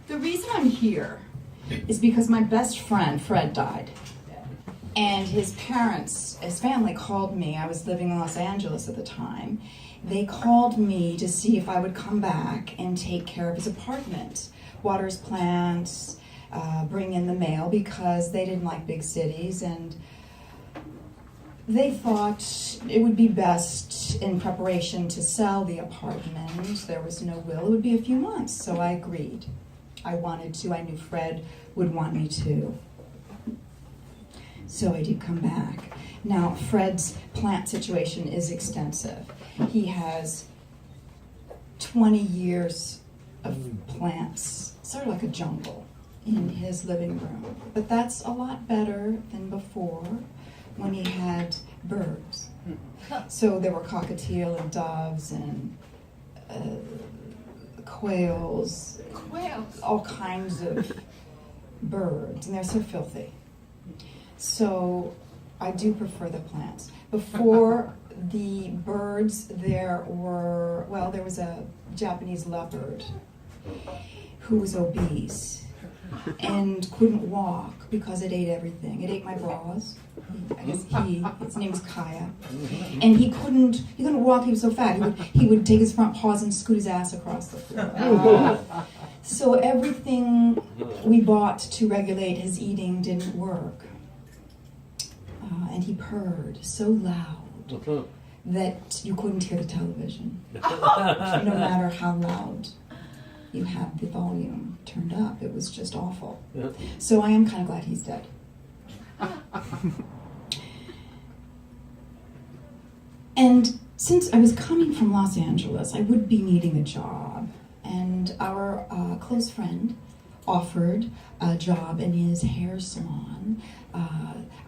The reason I'm here is because my best friend, Fred, died. And his family called me. I was living in Los Angeles at the time. They called me to see if I would come back and take care of his apartment, water his plants, bring in the mail, because they didn't like big cities, and they thought it would be best in preparation to sell the apartment. There was no will. It would be a few months, so I agreed. I wanted to. I knew Fred would want me to. So I did come back. Now, Fred's plant situation is extensive. He has 20 years of plants, sort of like a jungle, in his living room. But that's a lot better than before, when he had birds. So there were cockatiel and doves and quails, all kinds of birds, and they're so filthy. So I do prefer the plants. Before the birds, there was a Japanese leopard who was obese and couldn't walk because it ate everything. It ate my bras. His name was Kaya. And he couldn't walk, he was so fat. He would take his front paws and scoot his ass across the floor. So everything we bought to regulate his eating didn't work. And he purred so loud that you couldn't hear the television, no matter how loud you had the volume turned up. It was just awful. So I am kind of glad he's dead. And since I was coming from Los Angeles, I would be needing a job. And our close friend offered a job in his hair salon.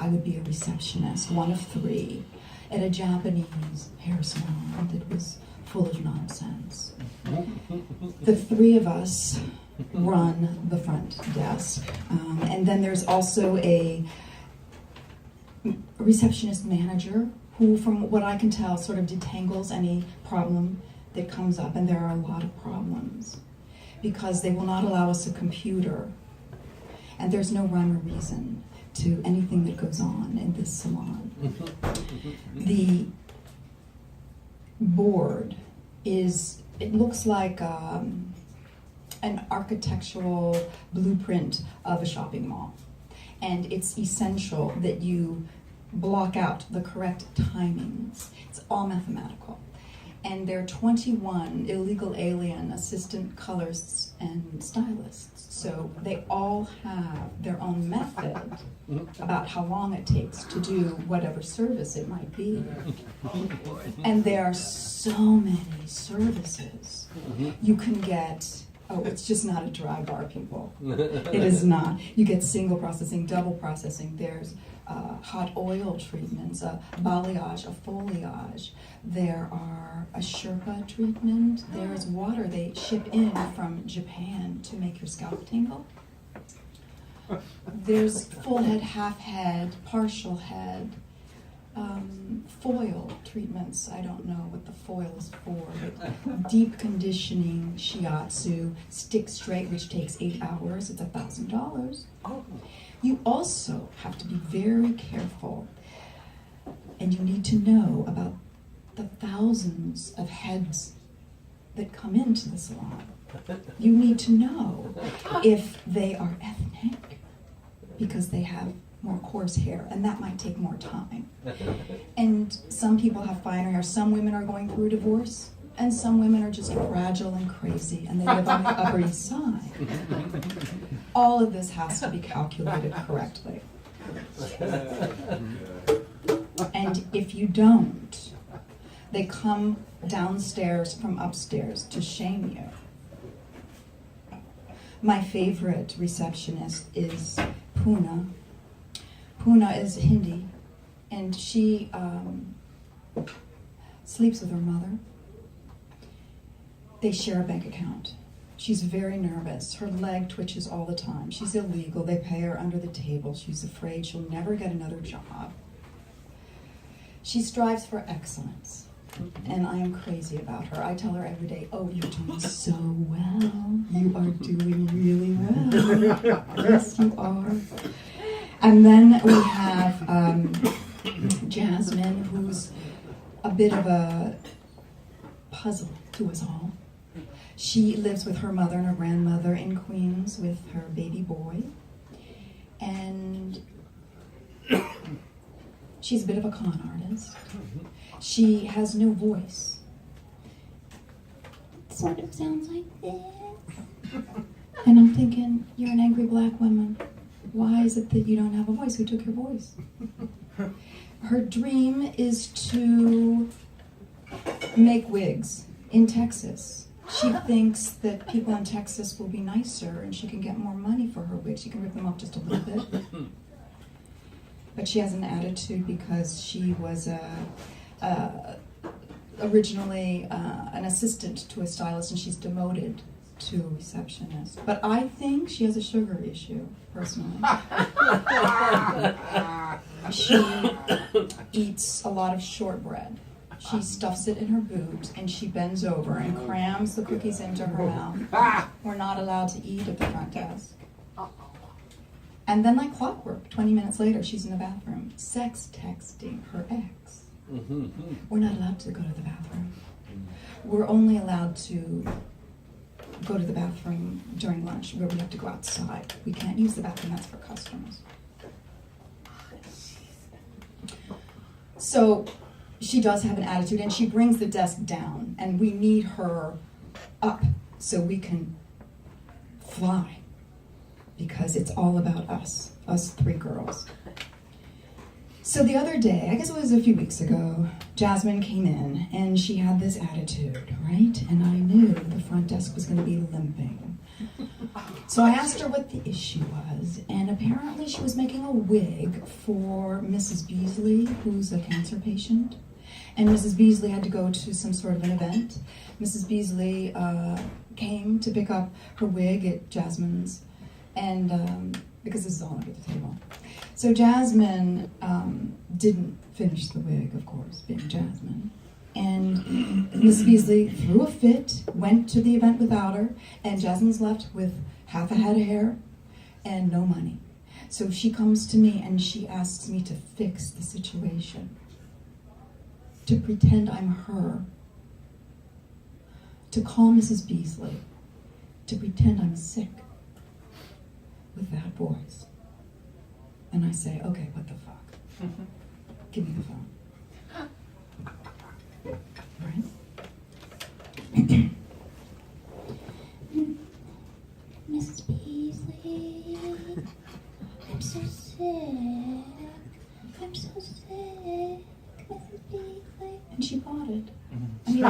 I would be a receptionist, one of 3, at a Japanese hair salon that was full of nonsense. The 3 of us run the front desk. And then there's also a receptionist manager who, from what I can tell, sort of detangles any problem that comes up. And there are a lot of problems because they will not allow us a computer. And there's no rhyme or reason to anything that goes on in this salon. The board it looks like an architectural blueprint of a shopping mall. And it's essential that you block out the correct timings. It's all mathematical. And there are 21 illegal alien assistant colorists and stylists. So they all have their own method about how long it takes to do whatever service it might be. And there are so many services. You can get, it's just not a dry bar, people. It is not. You get single processing, double processing. There's hot oil treatments, a balayage, a foliage. There are a Sherpa treatment. There's water they ship in from Japan to make your scalp tingle. There's full head, half head, partial head, foil treatments. I don't know what the foil is for, but deep conditioning, shiatsu, stick straight, which takes 8 hours. It's $1,000. You also have to be very careful, and you need to know about the thousands of heads that come into the salon. You need to know if they are ethnic, because they have more coarse hair, and that might take more time. And some people have finer hair. Some women are going through a divorce, and some women are just fragile and crazy, and they live on the Upper East Side. All of this has to be calculated correctly. And if you don't, they come downstairs from upstairs to shame you. My favorite receptionist is Puna. Puna is Hindi, and she sleeps with her mother. They share a bank account. She's very nervous. Her leg twitches all the time. She's illegal. They pay her under the table. She's afraid she'll never get another job. She strives for excellence. And I am crazy about her. I tell her every day, oh, you're doing so well. You are doing really well. Yes, you are. And then we have Jasmine, who's a bit of a puzzle to us all. She lives with her mother and her grandmother in Queens with her baby boy. And she's a bit of a con artist. She has no voice. It sort of sounds like this. And I'm thinking, you're an angry black woman. Why is it that you don't have a voice? Who took your voice? Her dream is to make wigs in Texas. She thinks that people in Texas will be nicer and she can get more money for her wigs. She can rip them off just a little bit. But she has an attitude because she was originally an assistant to a stylist and she's demoted to a receptionist. But I think she has a sugar issue, personally. She eats a lot of shortbread. She stuffs it in her boot and she bends over and crams the cookies into her mouth. We're not allowed to eat at the front desk. And then like clockwork, 20 minutes later, she's in the bathroom, sex texting her ex. We're not allowed to go to the bathroom. We're only allowed to go to the bathroom during lunch, where we have to go outside. We can't use the bathroom, that's for customers. So she does have an attitude, and she brings the desk down, and we need her up so we can fly, because it's all about us three girls. So the other day, I guess it was a few weeks ago, Jasmine came in and she had this attitude, right? And I knew the front desk was going to be limping. So I asked her what the issue was, and apparently she was making a wig for Mrs. Beasley, who's a cancer patient. And Mrs. Beasley had to go to some sort of an event. Mrs. Beasley came to pick up her wig at Jasmine's, and because this is all under the table. So Jasmine didn't finish the wig, of course, being Jasmine. And Mrs. Beasley threw a fit, went to the event without her, and Jasmine's left with half a head of hair and no money. So she comes to me and she asks me to fix the situation, to pretend I'm her, to call Mrs. Beasley, to pretend I'm sick with that voice. And I say, okay, what the fuck? Give me the phone. Right? Mrs. Beasley, I'm so sick. I'm so sick, Mrs. Beasley. And she bought it. I mean,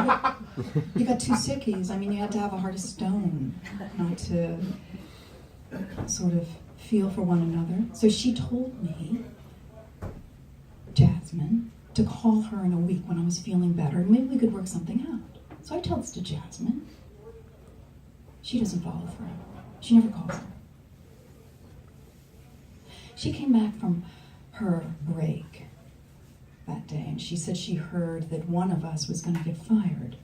you got two sickies. I mean, you had to have a heart of stone not to sort of feel for one another. So she told me, Jasmine, to call her in a week when I was feeling better, and maybe we could work something out. So I told this to Jasmine. She doesn't follow through. She never calls her. She came back from her break that day, and she said she heard that one of us was going to get fired.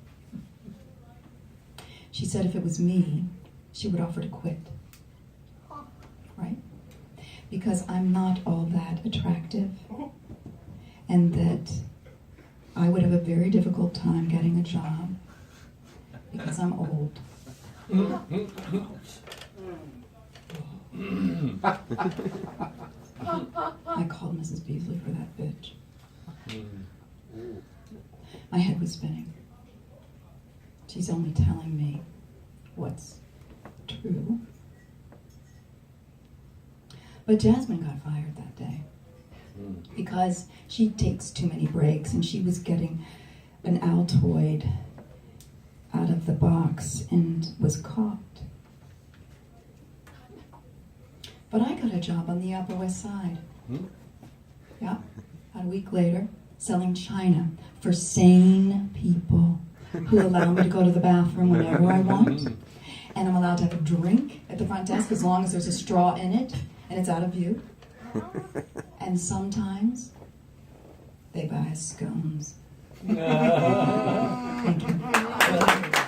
She said if it was me, she would offer to quit. Right? Because I'm not all that attractive, and that I would have a very difficult time getting a job because I'm old. I called Mrs. Beasley for that bitch. My head was spinning. She's only telling me what's true. But Jasmine got fired that day because she takes too many breaks, and she was getting an Altoid out of the box and was caught. But I got a job on the Upper West Side. Yeah, a week later, selling china for sane people who allow me to go to the bathroom whenever I want. And I'm allowed to have a drink at the front desk as long as there's a straw in it and it's out of view. And sometimes they buy us scones Thank you.